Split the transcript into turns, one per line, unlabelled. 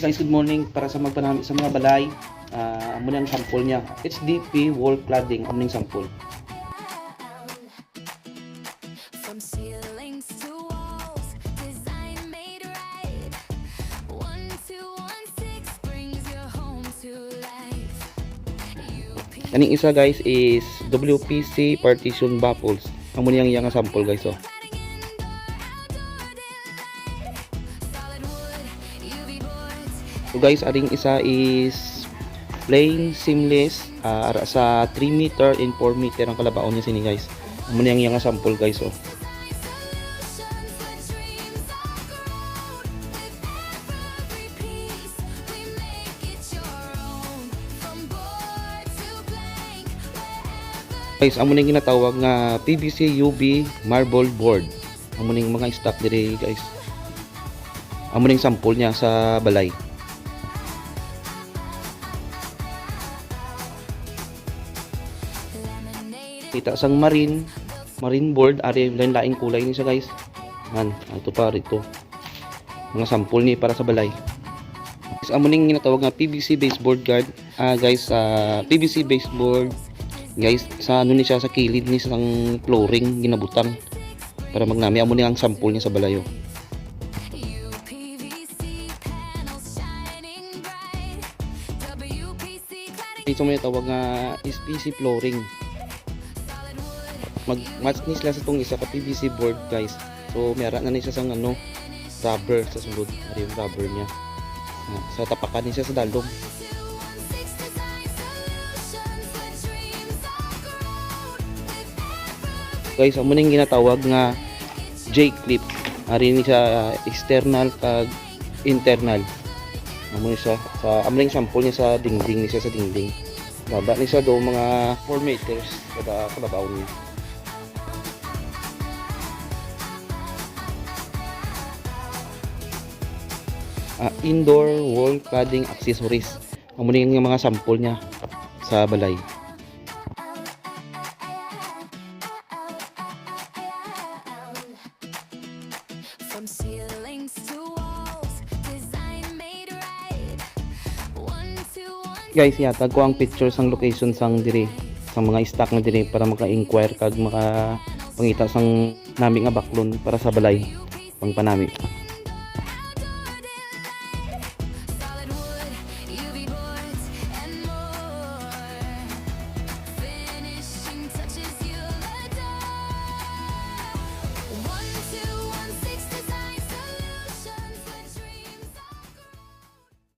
Guys, good morning. Para sa magpanami sa mga balay, amo ang sample niya. HDP wall cladding, amo ning sample.
From ceilings to walls, design made right. 1216 brings your home to life.
Kaning isa guys is WPC partition baffles. Amo niyang yang sample guys oh. So guys, aring isa is plain seamless ara sa 3 meter and 4 meter ang kalabaon niya sini guys. Amo niyang yang sample guys oh. Guys, amo ning ginatawag nga PVC UV marble board. Amo ning mga stock dire guys. Amo ning sample niya sa balay. Kita sang marine board ari lain-laing kulay ni siya guys. Man, ito pa rito. Mga sample ni para sa balay. Guys, amo ning ginatawag nga PVC baseboard guard. Guys, PVC baseboard guys, sa ano ni siya sa kilid ni sang flooring ginabutan para magnami amo ni ang sample niya sa balayo. Ito mo tawag nga SPC flooring. Mag-match ni sila sa tong isa ka PVC board guys. So meron na ni siya sang ano rubber sa sulod, ari yung rubber niya. Sa tapakan ni siya sa dalom. Guys, amo ning ginatawag nga J-clip. Ari ni sa external kag internal. Amo ni siya sa amo ning sample niya sa dingding ni siya sa dingding. Baba ni siya do mga 4 meters kada kalabaw niya. Indoor wall cladding accessories. Amo ning mga sample niya sa balay.
From ceilings to walls, design made right. 1216
Guys, yatag ko ang pictures sang location sang diri sang mga stock na diri para maka-inquire kag maka pangita sang nami nga baklon para sa balay pang panami.